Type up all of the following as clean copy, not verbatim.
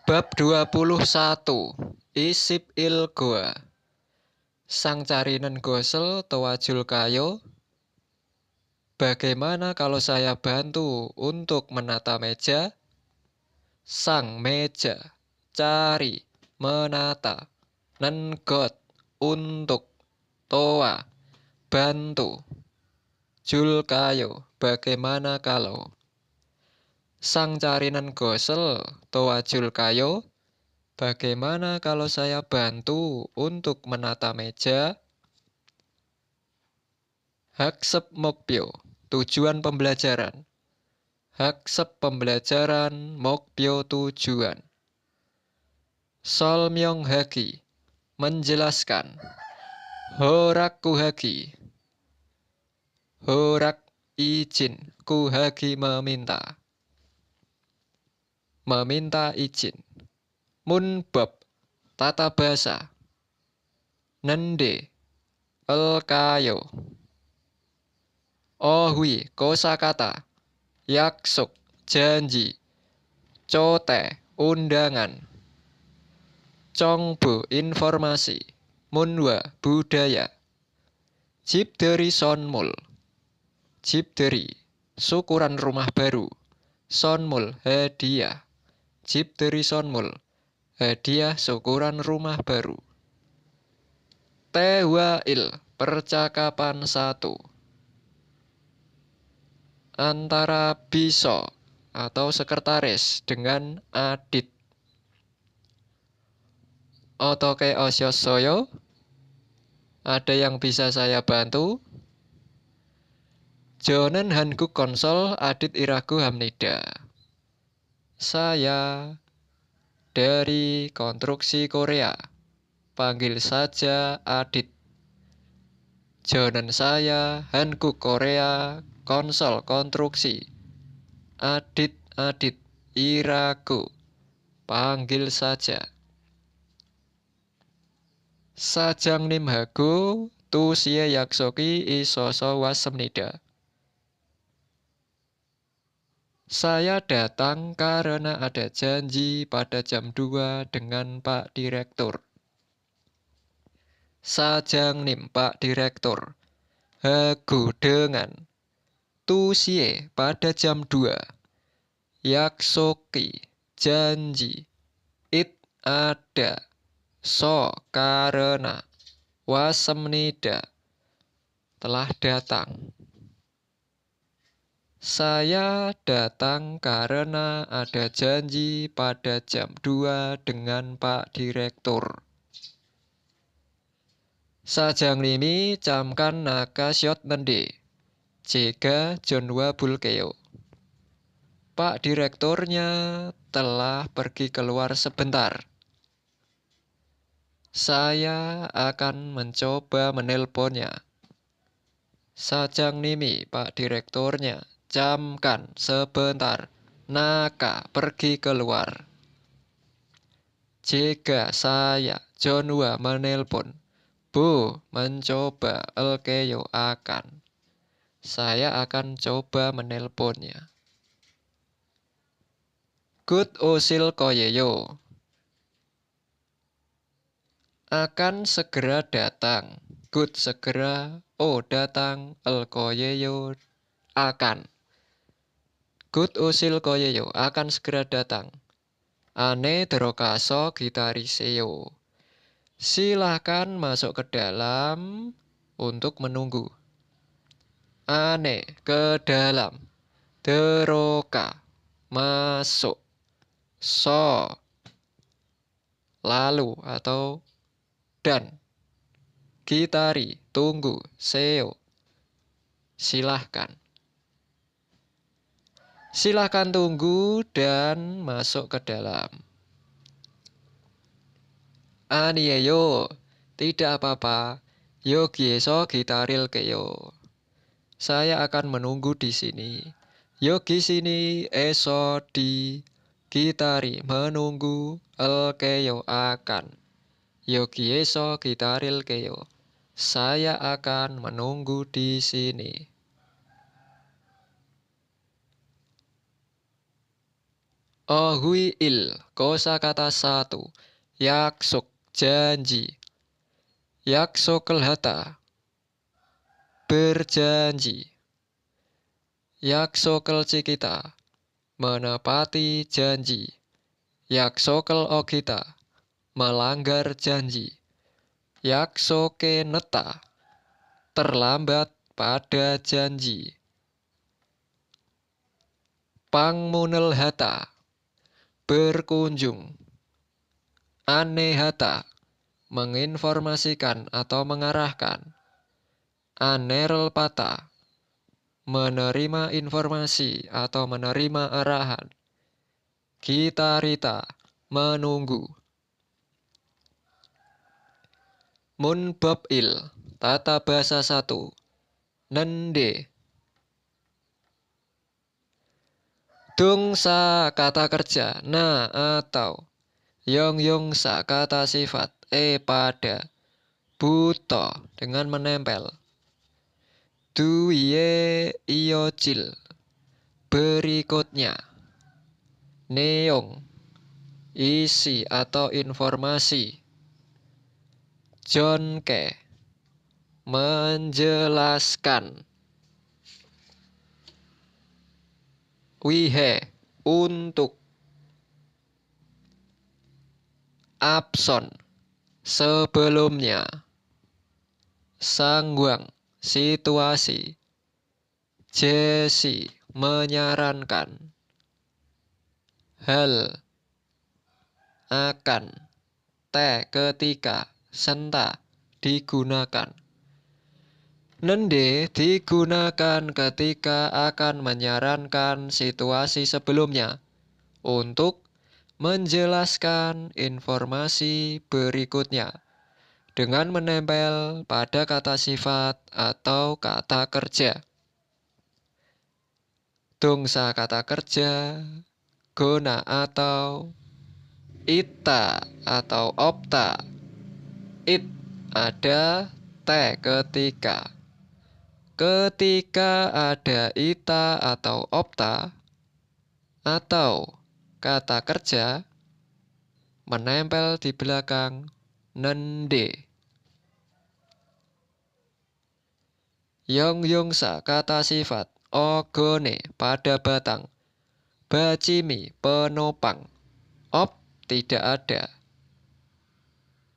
Bab 21. Isip il goa. Sang carinen gosel towajul kayo. Bagaimana kalau saya bantu untuk menata meja? Sang meja, cari, menata, nenggot, untuk, toa, bantu. Jul kayo, bagaimana kalau? Sang carinen gosel towajul kayo. Bagaimana kalau saya bantu untuk menata meja? Haksep mokpyo, tujuan pembelajaran. Haksep pembelajaran, mokpyo tujuan. Sol myong hagi, menjelaskan. Horak kuhagi. Horak izin, kuhagi meminta. Meminta izin. Munbab, tata bahasa. Nende, elkayo. Ohui, kosakata. Yaksuk, janji. Cote, undangan. Congbo, informasi. Munwa, budaya. Jibderi sonmul. Jibderi, syukuran rumah baru. Sonmul, hadiah. Jibderi sonmul, hadiah syukuran rumah baru. Tewail, percakapan satu. Antara Biso atau sekretaris dengan Adit. Otoke osyo soyo, ada yang bisa saya bantu? Jonen hanku konsol Adit iraku hamnida. Saya dari konstruksi Korea. Panggil saja Adit. Jonen saya hanku Korea konsol konstruksi. Adit iraku. Panggil saja. Sajang nimhaku tu siya yaksoki isoso wasemnida. Saya datang karena ada janji pada jam 2 dengan Pak Direktur. Sajang nim Pak Direktur. Hagu dengan. Tu siya pada jam 2. Yaksoki, janji. It ada. So karena. Wasemnida, telah datang. Saya datang karena ada janji pada jam 2 dengan Pak Direktur. Sajang nimi camkan nakasyot nende. Jega Jonwa Bulkeo. Pak Direkturnya telah pergi keluar sebentar. Saya akan mencoba menelponnya. Sajang nimi Pak Direkturnya camkan sebentar. Naka pergi keluar. Jika saya Jonwa menelpon. Bu mencoba elkeyo akan. Saya akan coba menelponnya. Good usil koyeyo. Akan segera datang. Good segera. Oh datang. El koyeyo akan. Good usil koyeyo akan segera datang. Ane derokaso gitariseo. Silahkan masuk ke dalam untuk menunggu. Ane ke dalam. Deroka masuk. So lalu atau dan. Gitari, tunggu, seo. Silahkan. Silahkan tunggu dan masuk ke dalam. Anieyo, tidak apa-apa. Yo gieso gitaril keyo. Saya akan menunggu di sini. Yo di sini eso di gitari menunggu el keyo akan. Yo gieso gitaril keyo. Saya akan menunggu di sini. Ohuil, kosakata 1. Yaksuk, janji. Yaksokelhata, berjanji. Yaksokelcikita, menepati janji. Yaksokel okita, melanggar janji. Yaksokeneta, terlambat pada janji. Pangmunelhata, berkunjung. Anehata, menginformasikan atau mengarahkan. Anerelpata, menerima informasi atau menerima arahan. Gitarita, menunggu. Munbabil, tata bahasa 1. Nende. Dungsa, kata kerja, na atau. Yongyongsa, kata sifat, pada. Buto, dengan menempel. Duye iocil, berikutnya. Neong, isi atau informasi. Jonke, menjelaskan. Wihe, untuk. Abson, sebelumnya. Sangguang, situasi. Jesi, menyarankan. Hal, akan. Ketika, senta, digunakan. Nende digunakan ketika akan menyarankan situasi sebelumnya untuk menjelaskan informasi berikutnya dengan menempel pada kata sifat atau kata kerja. Dungsa kata kerja, guna atau, ita atau opta. It, ada, ketika. Ketika ada ita atau opta atau kata kerja menempel di belakang nende. Yongyongsa kata sifat, ogone pada batang. Bacimi penopang. Op, tidak ada.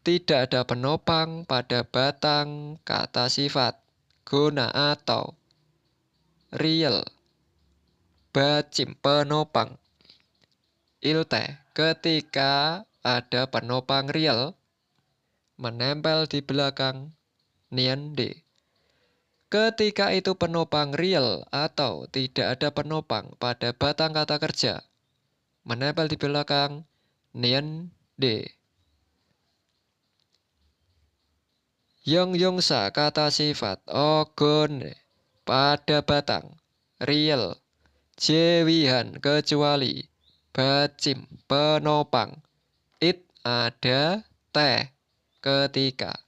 Tidak ada penopang pada batang kata sifat. Guna atau. Real. Bacim penopang. Ilte, ketika ada penopang real menempel di belakang niende. Ketika itu penopang real atau tidak ada penopang pada batang kata kerja menempel di belakang niende. Yongyongsa kata sifat, ogone pada batang. Real, jewihan kecuali. Bacim penopang. It, ada, ketika.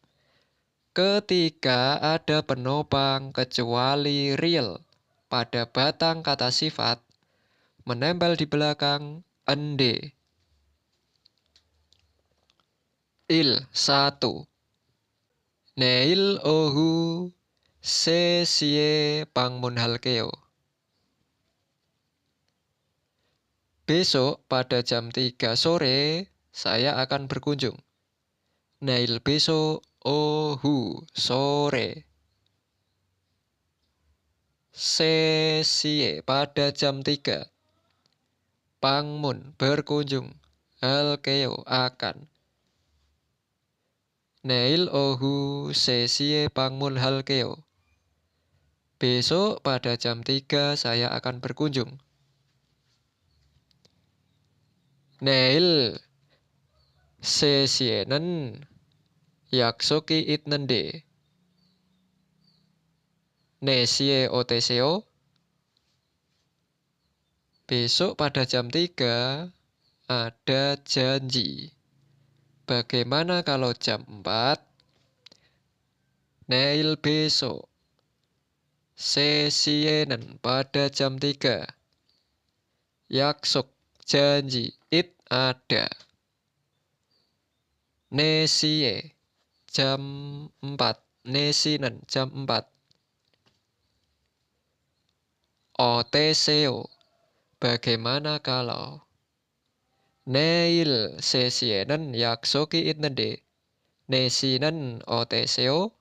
Ketika ada penopang kecuali real pada batang kata sifat menempel di belakang ende. Il, 1. Neil ohu sesie pangmunhalkeo. Besok pada jam 3 sore saya akan berkunjung. Neil besok ohu sore. Sesie pada jam 3. Pangmun berkunjung. Halkeo akan. Neil ohu sesie pangmun halkeo. Besok pada jam 3 saya akan berkunjung. Neil sesienen yaksoki itnende. Nesie oteseo. Besok pada jam 3 ada janji. Bagaimana kalau jam 4? Neil besok. Sesienen pada jam 3. Yaksuk, janji. It ada. Nesie jam 4. Nesinen jam 4. OTCO bagaimana kalau. Neil sesienen 약속이 있는데 내시는 어떠세요?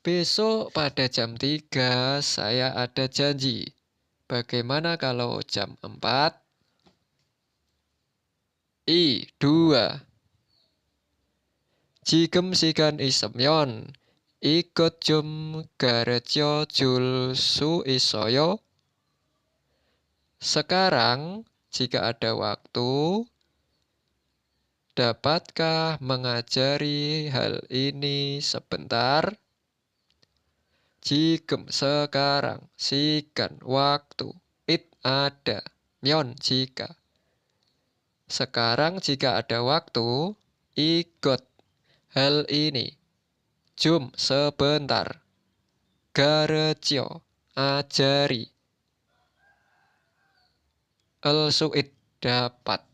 Besok pada jam 3 saya ada janji. Bagaimana kalau jam 4? 2. 지금 시간 있으면 이것 좀 가르쳐 줄 수 있어요? Sekarang, jika ada waktu, dapatkah mengajari hal ini sebentar? Jikem sekarang, sikan waktu, it ada, myon jika. Sekarang jika ada waktu, ikut hal ini, jum sebentar, garecio ajari, suit dapat.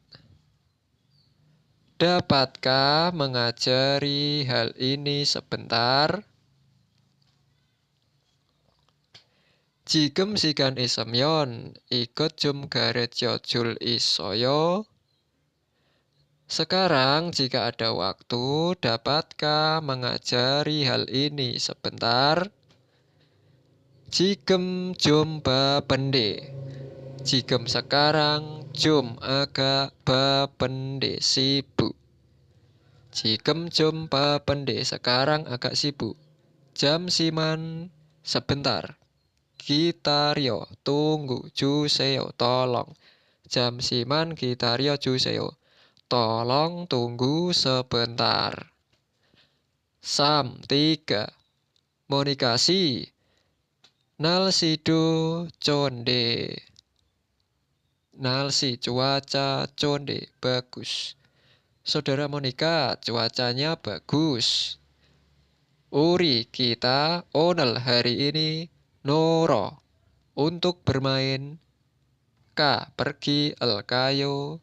Dapatkah mengajari hal ini sebentar? 지금 시간 있으면 이것 좀 가르쳐 줄 있어요? Sekarang jika ada waktu, dapatkah mengajari hal ini sebentar? 지금 좀 바쁜데. 지금 sekarang, 좀 agak 바쁜데 sibuk. 지금 좀 바쁜데 sekarang agak sibuk. 잠시만 sebentar. Gitario, tunggu, 주세요, tolong. 잠시만 기다려 주세요. Tolong tunggu sebentar. 3. Monikasi. Nalsido conde. Nalsi cuaca conde bagus. Saudara Monika, cuacanya bagus. Uri kita onel hari ini Noro untuk bermain. K pergi el kayo.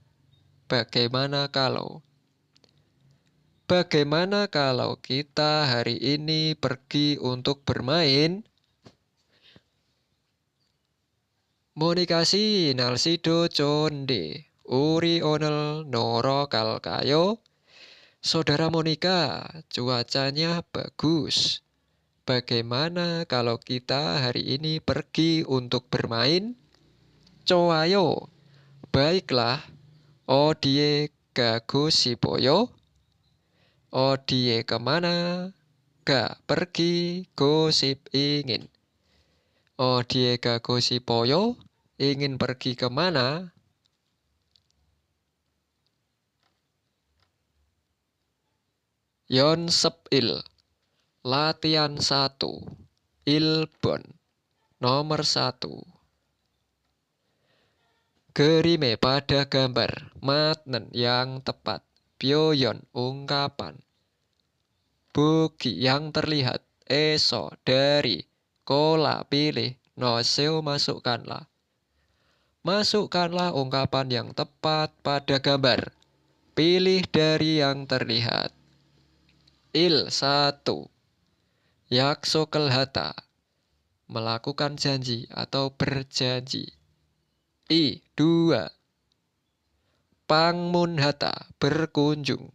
Bagaimana kalau? Bagaimana kalau kita hari ini pergi untuk bermain? Monikasi nalsido conde. Uri onel noro kal kayo. Saudara Monika, cuacanya bagus. Bagaimana kalau kita hari ini pergi untuk bermain? Coayo, baiklah. Odie gago sipoyo. Odie kemana? Ga pergi, gosip ingin. Odie gago sipoyo, ingin pergi kemana? Yon sepil. Latihan 1. Ilbon. Nomor 1. Gerime pada gambar. Matnen yang tepat. Byoyon ungkapan. Bugi yang terlihat. Eso dari. Kola pilih. Noseo masukkanlah. Masukkanlah ungkapan yang tepat pada gambar. Pilih dari yang terlihat. 1. Yaksokel hata. Melakukan janji atau berjanji. 2. Pangmun hata. Berkunjung.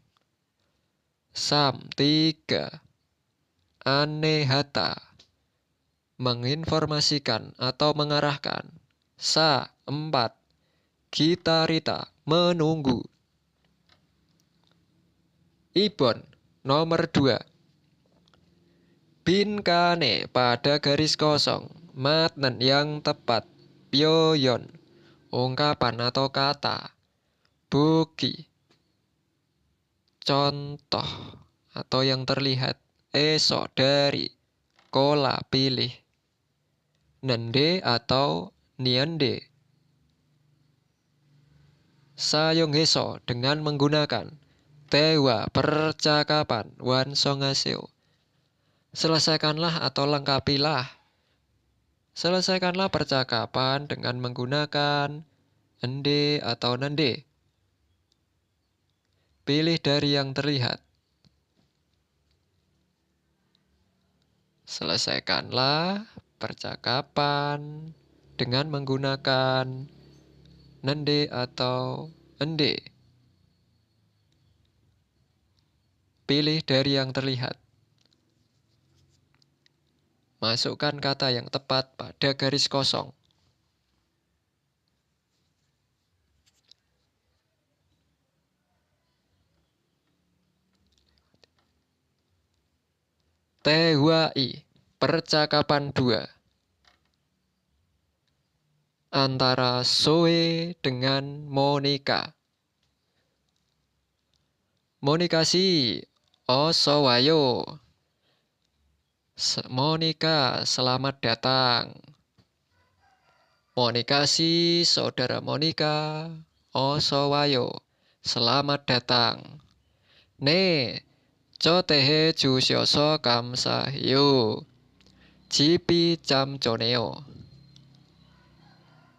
3. Ane hata. Menginformasikan atau mengarahkan. 4. Gitarita. Menunggu. Ibon. Nomor 2. Binkane pada garis kosong. Matnen yang tepat. Pyoyon. Ungkapan atau kata. Bugi. Contoh atau yang terlihat. Eso dari. Kola pilih. Nende atau niende. Sayong heso dengan menggunakan. Tewa percakapan. Wansongaseo. Selesaikanlah atau lengkapilah. Selesaikanlah percakapan dengan menggunakan ende atau nende. Pilih dari yang terlihat. Selesaikanlah percakapan dengan menggunakan nende atau ende. Pilih dari yang terlihat. Masukkan kata yang tepat pada garis kosong. TWI, percakapan 2 antara Zoe dengan Monica. Monica si, oso wayo. Monica, selamat datang. Monica si, saudara Monica, oso wayo. Selamat datang. Ne, chotehe jusyoso kamsahiyo. Jipi jam joneo.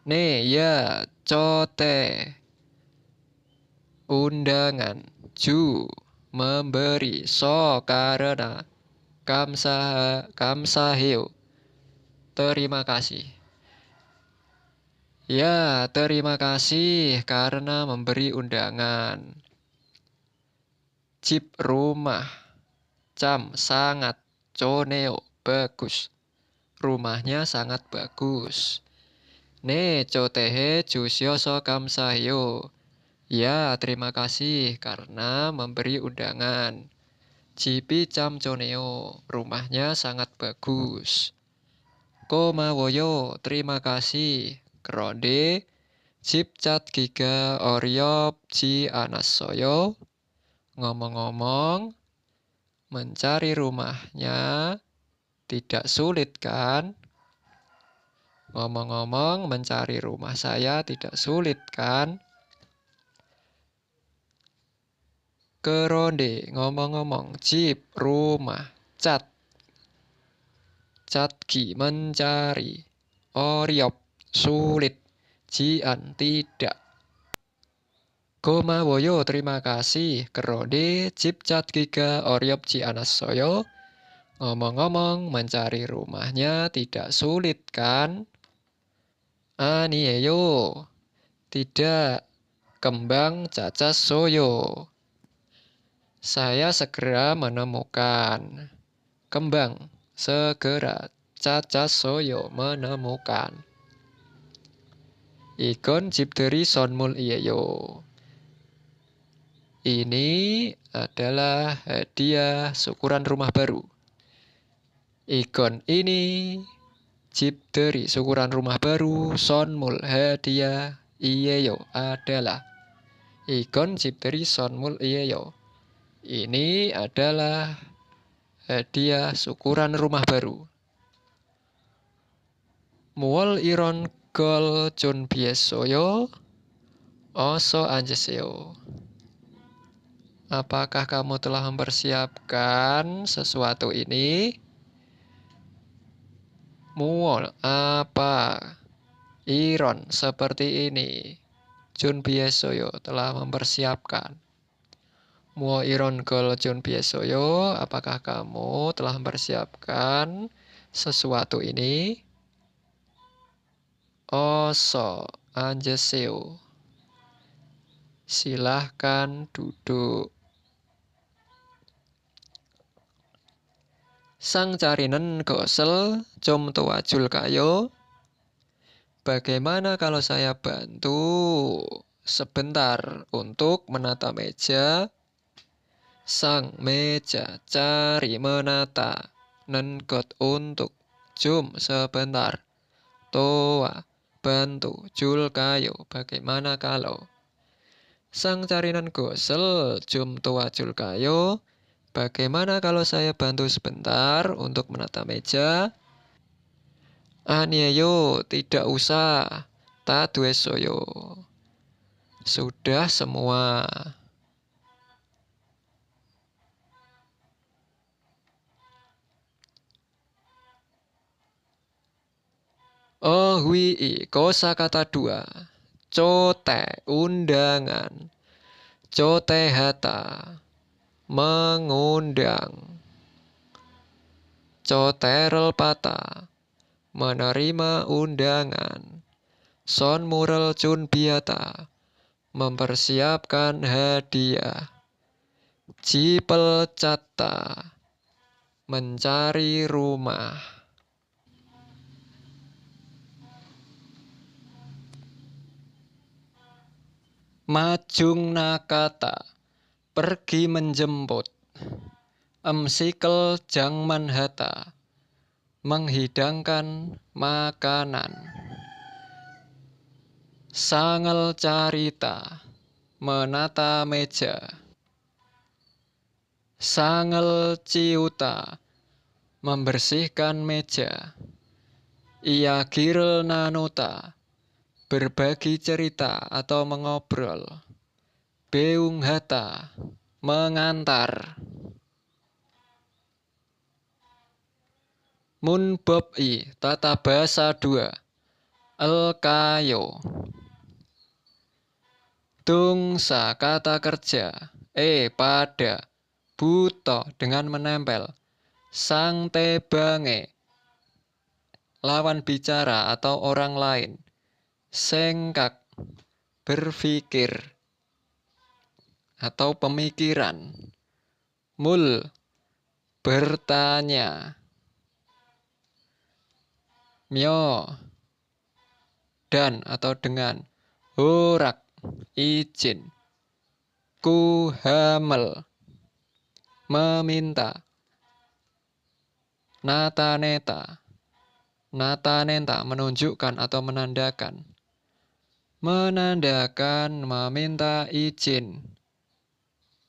Ne, ya, cote. Undangan. Ju, memberi. So, karena. Kamsahiyo. Terima kasih. Ya, terima kasih karena memberi undangan. Jeep rumah. Jam sangat. Coneo, bagus. Rumahnya sangat bagus. Ne, chotehe jusyoso kamsahiyo. Ya, terima kasih karena memberi undangan. Jipi jam coneo, rumahnya sangat bagus. Komawoyo, terima kasih. Keronde, jip cat giga oryop ji anasoyo. Ngomong-ngomong, mencari rumahnya tidak sulit kan? Ngomong-ngomong, mencari rumah saya tidak sulit kan? Keronde, ngomong-ngomong, jeep, rumah, cat gi, mencari, oryop, sulit, jian, tidak. Komawoyo, terima kasih. Keronde, jeep, cat giga, oryop, ji anasoyo. Ngomong-ngomong, mencari rumahnya tidak sulit kan? Anieyo, tidak. Kembang cacas soyo. Saya segera menemukan. Kembang, segera. Cacas soyo menemukan. Ikon jibderi sonmul iyeyo. Ini adalah hadiah syukuran rumah baru. Ikon ini jibderi syukuran rumah baru. Sonmul hadiah iyeyo adalah. Ikon jibderi sonmul iyeyo. Ini adalah hadiah syukuran rumah baru. Muol iron gol chun biesoyo. Oso anjeseo. Apakah kamu telah mempersiapkan sesuatu ini? Muol apa? Iron seperti ini. Chun biesoyo telah mempersiapkan. Muo iron gol chun biesoyo, apakah kamu telah mempersiapkan sesuatu ini? Oso anjeseo. Silahkan duduk. Sang carinen gosel com tuajul kayo. Bagaimana kalau saya bantu sebentar untuk menata meja? Sang meja cari menata. Nenggot untuk. Jum sebentar. Toa bantu. Jul kayo. Bagaimana kalau? Sang carinan gosel jum toa jul kayo. Bagaimana kalau saya bantu sebentar untuk menata meja? Anieyo, tidak usah. Ta duesoyo. Sudah semua. Oh wii, kosakata 2. Cote undangan. Cote hata mengundang. Coterel pata menerima undangan. Son mural cun biata mempersiapkan hadiah. Cipel cata mencari rumah. Majung nakata pergi menjemput. Emsikel jang manhata menghidangkan makanan. Sangel carita menata meja. Sangel ciuta membersihkan meja. Ia girel nanuta berbagi cerita atau mengobrol. Beung hata mengantar. Mun bob i tata bahasa 2. El kayo. Tungsa kata kerja. Pada. Buto dengan menempel. Sang tebange lawan bicara atau orang lain. Sengkak berpikir atau pemikiran. Mul bertanya. Myo dan atau dengan. Horak izin. Ku hamel meminta. Nata neta. Nata neta menunjukkan atau menandakan. Menandakan meminta izin.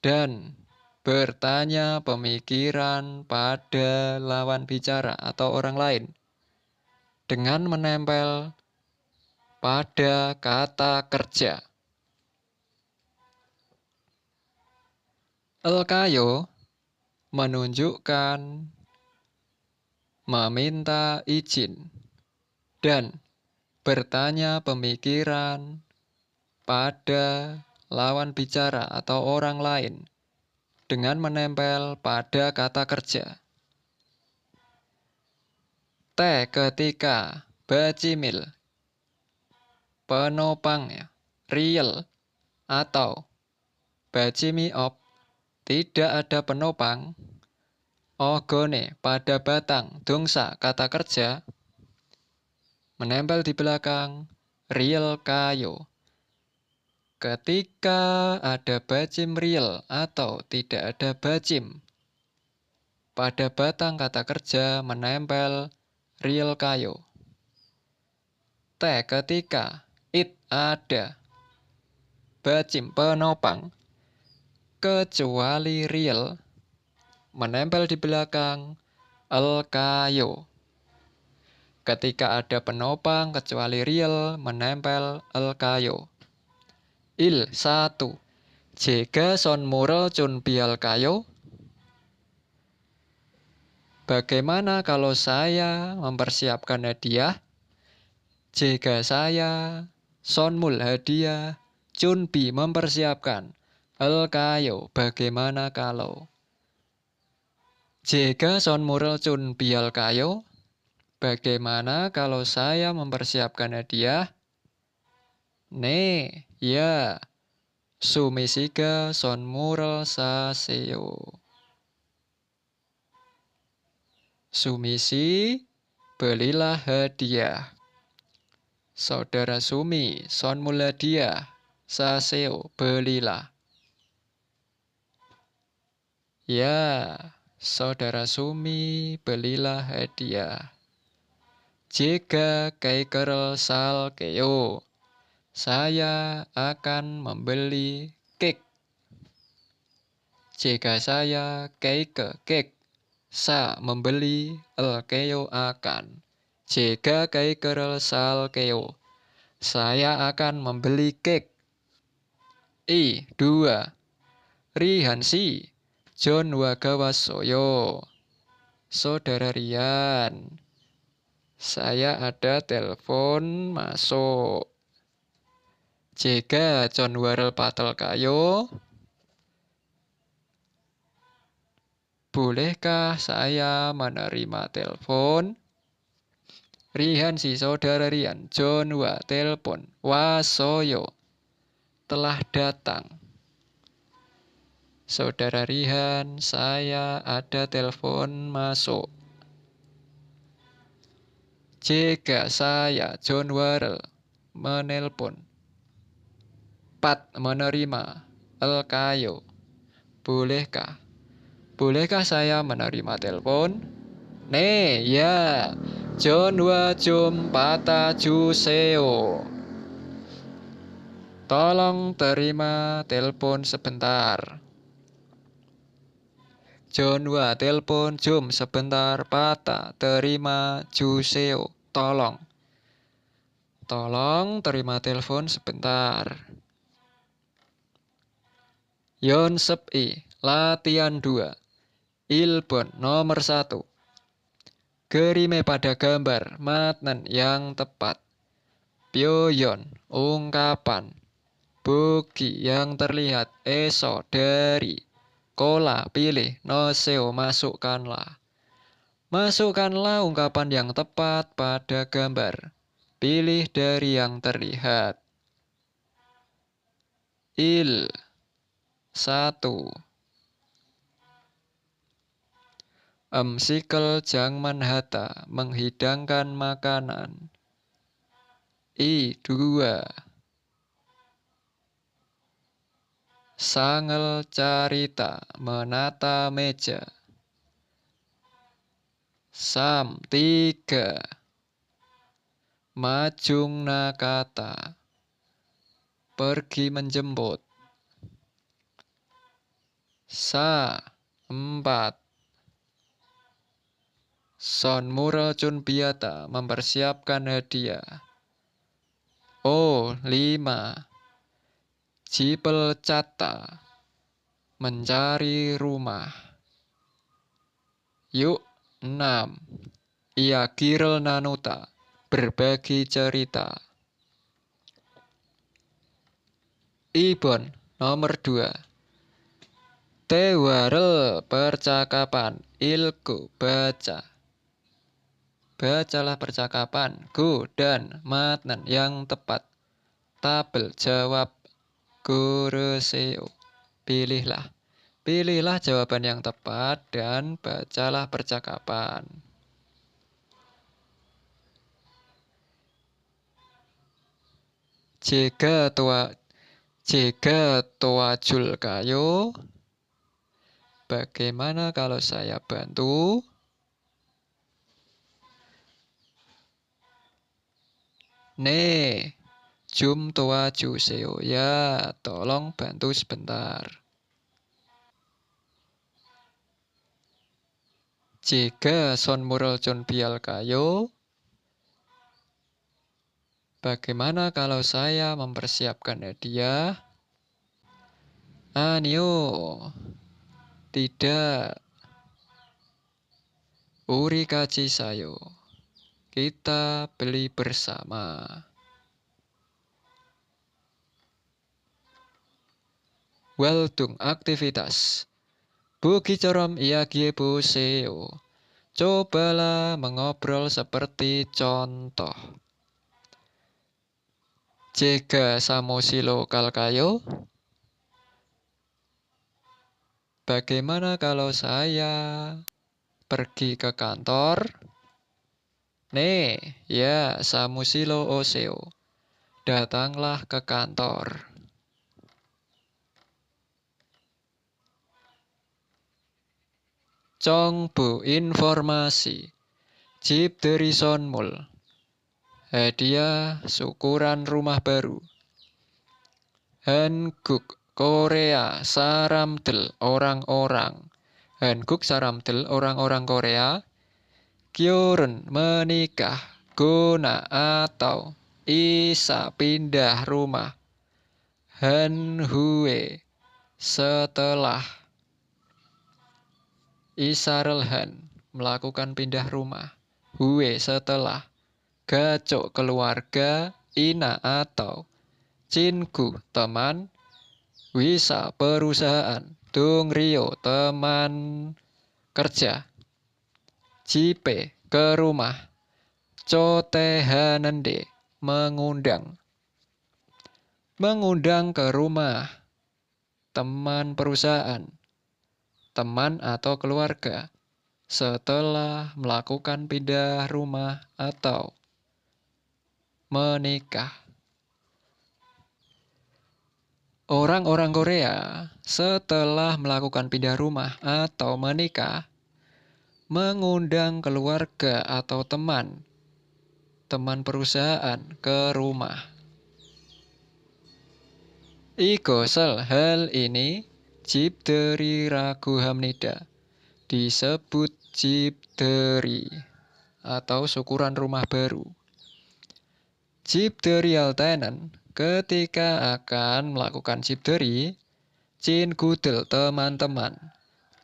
Dan bertanya pemikiran pada lawan bicara atau orang lain. Dengan menempel pada kata kerja. El kayo menunjukkan meminta izin dan bertanya pemikiran pada lawan bicara atau orang lain dengan menempel pada kata kerja. T ketika bacimil penopangnya real atau bacimi op tidak ada penopang. Ogone pada batang dungsa kata kerja menempel di belakang real kayo. Ketika ada bacim real atau tidak ada bacim pada batang kata kerja menempel real kayo. T ketika it ada bacim penopang kecuali real menempel di belakang el kayo. Ketika ada penopang kecuali real menempel el kayo. Il 1. Jega son mural cun bial kayo. Bagaimana kalau saya mempersiapkan hadiah? Jika saya sonmul hadiah, cunbi mempersiapkan. El kayo, bagaimana kalau? Jika sonmurel cun bial kayo, bagaimana kalau saya mempersiapkan hadiah? Ne, ya. Sumisiga sonmurel saseo. Sumisi, belilah hadiah. Saudara Sumi, sonmul hadiah. Saseo, belilah. Ya, saudara Sumi, belilah hadiah. Jika kaikerel sal keo, saya akan membeli cake. Jika saya kaike cake, sa membeli el keo akan. Jika kaikerel sal keo, saya akan membeli cake. I 2. Rihansi, John Wagawasoyo. Saudara Rian, saya ada telepon masuk. Jika John Warel patel kayo, bolehkah saya menerima telepon? Rihan si saudara Rian, John Wa telepon, Wasoyo telah datang. Saudara Rihan, saya ada telepon masuk. Jika saya, John Warel, menelpon, Pat menerima, El kayo, bolehkah? Bolehkah saya menerima telepon? Ne, ya, John Wa Jum Pata Juseo. Tolong terima telepon sebentar. John Wa telepon Jum sebentar Pata terima Juseo. Tolong terima telepon sebentar. Yon Sep I latihan 2 Ilbon nomor 1. Gerime pada gambar matnen yang tepat. Pyoyon ungkapan. Bogi yang terlihat. Eso dari. Kola pilih. Noseo masukkanlah. Masukkanlah ungkapan yang tepat pada gambar. Pilih dari yang terlihat. Il 1. Emsikel Jangman Hata menghidangkan makanan. I 2. Sangel Carita menata meja. Sam 3. Majung Nakata pergi menjemput. Sa 4. Son Mural Chun Biata mempersiapkan hadiah. O 5. Jipel Cata mencari rumah. Yuk 6. Ia Kirel Nanuta berbagi cerita. Ibon nomor 2. Tewarel percakapan. Ilku baca. Bacalah percakapan. Go dan matnen yang tepat. Tabel jawab. Goreseo. Pilihlah jawaban yang tepat dan bacalah percakapan. Jika toajul kayo, bagaimana kalau saya bantu? Ne, jum toaju seo. Ya, tolong bantu sebentar. Jika son mural chon bial kayo, bagaimana kalau saya mempersiapkan hadiah? Anio, tidak. Uri kaji sayo. Kita beli bersama. Weltung aktivitas. Buki corom ia gie seo. Cobalah mengobrol seperti contoh. Jika samosilo kalkayo. Bagaimana kalau saya pergi ke kantor? Ne, ya, samusilo oseo. Datanglah ke kantor. Congbu informasi. Jip dari Sonmul. Hadiah syukuran rumah baru. Hanguk Korea Saramdel orang-orang. Hanguk Saramdel orang-orang Korea. Kyoren menikah. Guna atau Isa pindah rumah. Hanhue setelah. Isarelhan melakukan pindah rumah. Hue setelah. Gacok keluarga. Ina atau Cinku teman, Wisa perusahaan, Tung Rio teman kerja, Cipe ke rumah, Cotehanende mengundang. Mengundang ke rumah teman perusahaan, teman atau keluarga setelah melakukan pindah rumah atau menikah. Orang-orang Korea setelah melakukan pindah rumah atau menikah mengundang keluarga atau teman perusahaan ke rumah. Ikosel hal ini Cipteri Ragu Hamnida disebut Cipteri atau syukuran rumah baru. Cipteri Altanen ketika akan melakukan Cipteri, Cin Gudel teman-teman,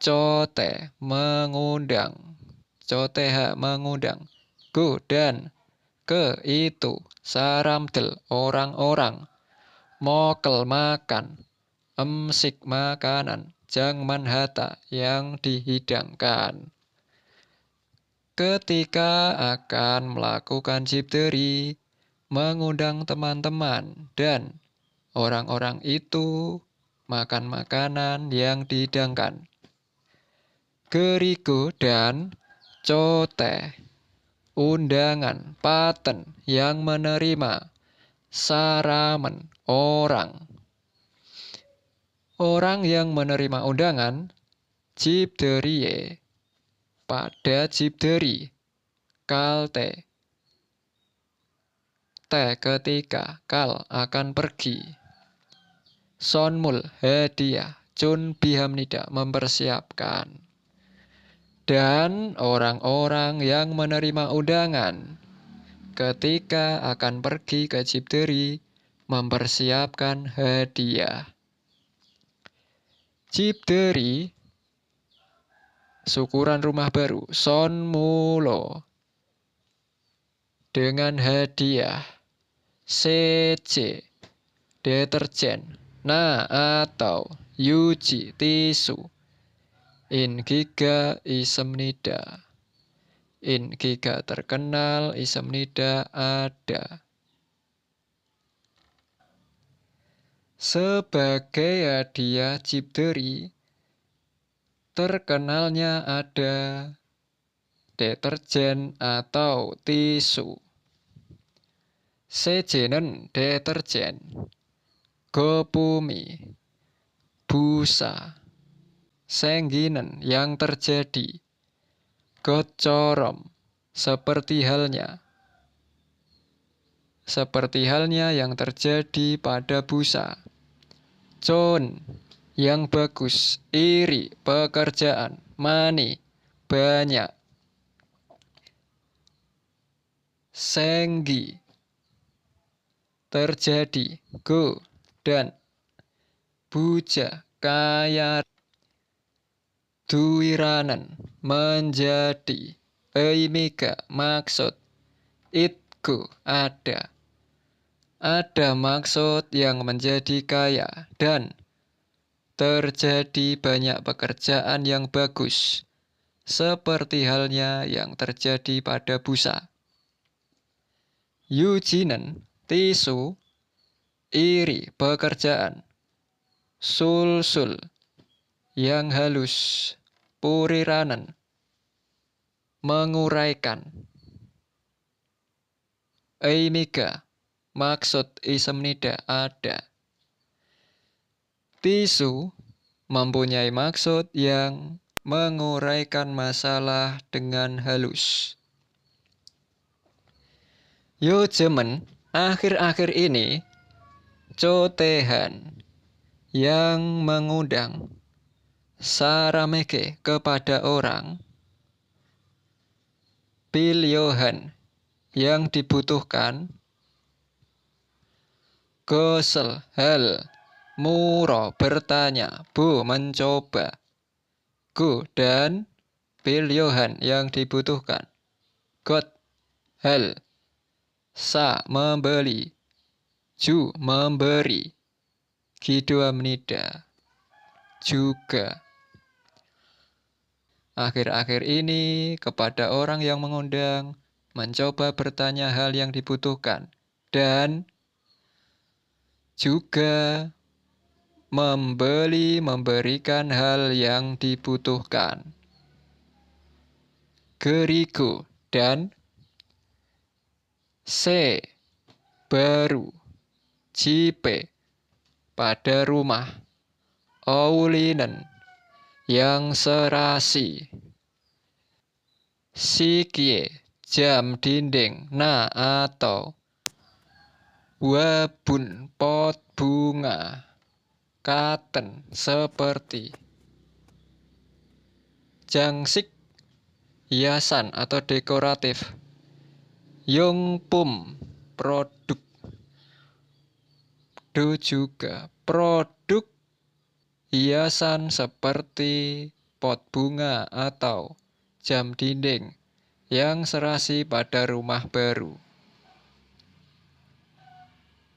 Cote mengundang, Coteha mengundang, Go dan ke itu, Saramdel orang-orang, Mokel makan, Emsik makanan, Jangman hata yang dihidangkan. Ketika akan melakukan Cipteri, mengundang teman-teman dan orang-orang itu makan makanan yang dihidangkan. Gerigo dan Cote, undangan paten yang menerima, Saramen orang. Orang yang menerima undangan, Cipterie, pada Cipteri, Kalte, ketika kal akan pergi. Sonmul hadiah, Cun Bihamnida mempersiapkan. Dan orang-orang yang menerima undangan ketika akan pergi ke Cipteri mempersiapkan hadiah. Cipteri, syukuran rumah baru, Sonmulo, dengan hadiah CC, deterjen, atau Yuji, tisu, Ingiga Isemnida. Ingiga terkenal, Isemnida ada. Sebagai hadiah Cipteri, terkenalnya ada deterjen atau tisu. Sejenen deterjen, Gopumi, busa, Sengginen yang terjadi, Gocorom, seperti halnya yang terjadi pada busa. Con, yang bagus, iri, pekerjaan, mani, banyak. Senggi, terjadi, go, dan buja, kaya. Duwiranan, menjadi, eimiga, maksud, itku, ada. Ada maksud yang menjadi kaya dan terjadi banyak pekerjaan yang bagus, seperti halnya yang terjadi pada busa. Yujinen, tisu, iri, pekerjaan, sul-sul, yang halus, puriranan, menguraikan. Eimiga, maksud Isemnida ada. Tisu mempunyai maksud yang menguraikan masalah dengan halus. Yojemen, akhir-akhir ini, Cotehan yang mengundang Sarameke kepada orang, Pilyohan yang dibutuhkan, Gosel hal, Muro bertanya, Bu mencoba, Go dan Pilyohan yang dibutuhkan, God hal, Sa membeli, Ju, memberi. Gido amnida, juga. Akhir-akhir ini kepada orang yang mengundang, mencoba bertanya hal yang dibutuhkan. Dan juga memberikan hal yang dibutuhkan. Gerigo dan se, baru. Jipe, pada rumah. Aulinen, yang serasi. Sikie, jam dinding. Na atau. Wabun, pot bunga. Katen, seperti. Jangsik, hiasan atau dekoratif. Yongpum, produk. Do juga, produk hiasan seperti pot bunga atau jam dinding yang serasi pada rumah baru.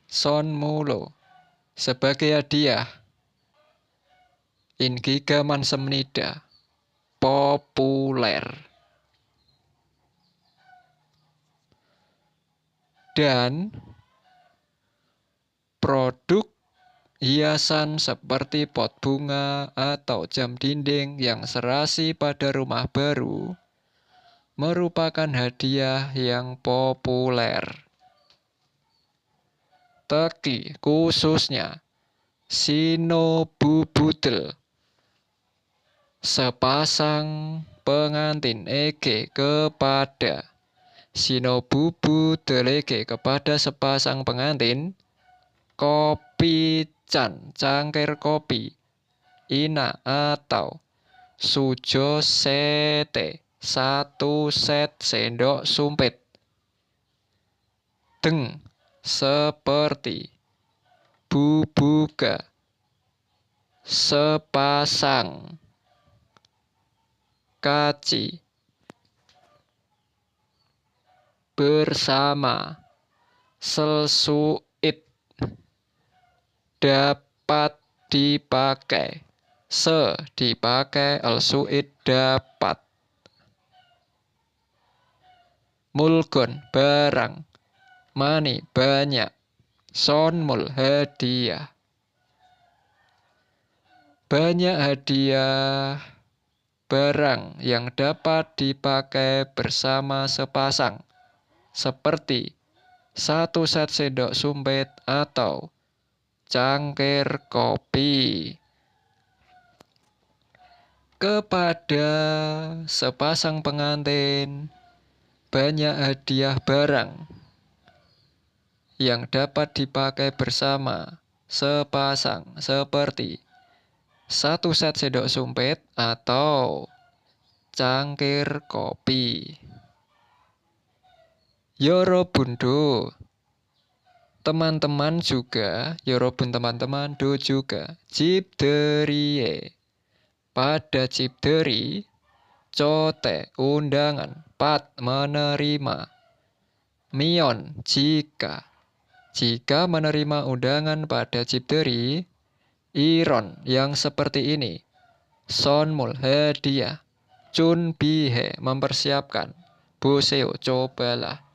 Sonmulo, sebagai hadiah. Ingigaman semnida, populer. Dan produk hiasan seperti pot bunga atau jam dinding yang serasi pada rumah baru merupakan hadiah yang populer. Teki, khususnya sinobubudel, sepasang pengantin ege kepada sinobubudelege kepada sepasang pengantin. Kopi can, cangkir kopi. Ina atau sujo sete, satu set sendok sumpit. Deng, seperti. Bubuga, sepasang. Kaci, bersama. Selsuit, dapat dipakai. Se, dipakai. Elsuit, dapat. Mulgon, barang. Mani, banyak. Sonmul, hadiah. Banyak hadiah barang yang dapat dipakai bersama sepasang. Seperti satu set sendok sumpit atau cangkir kopi. Kepada sepasang pengantin, banyak hadiah barang yang dapat dipakai bersama sepasang seperti satu set sendok sumpit atau cangkir kopi. Yorobundo, teman-teman juga. Yorobun, teman-teman. Do juga. Cipderie, pada cipderi. Cote, undangan. Pat, menerima. Mion, jika. Jika menerima undangan pada cipderi. Iron, yang seperti ini. Sonmul, hadiah. Cunbihe, mempersiapkan. Boseo, cobalah.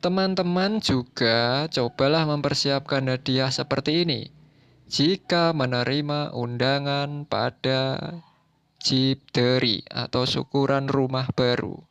Teman-teman juga cobalah mempersiapkan hadiah seperti ini jika menerima undangan pada cipderi atau syukuran rumah baru.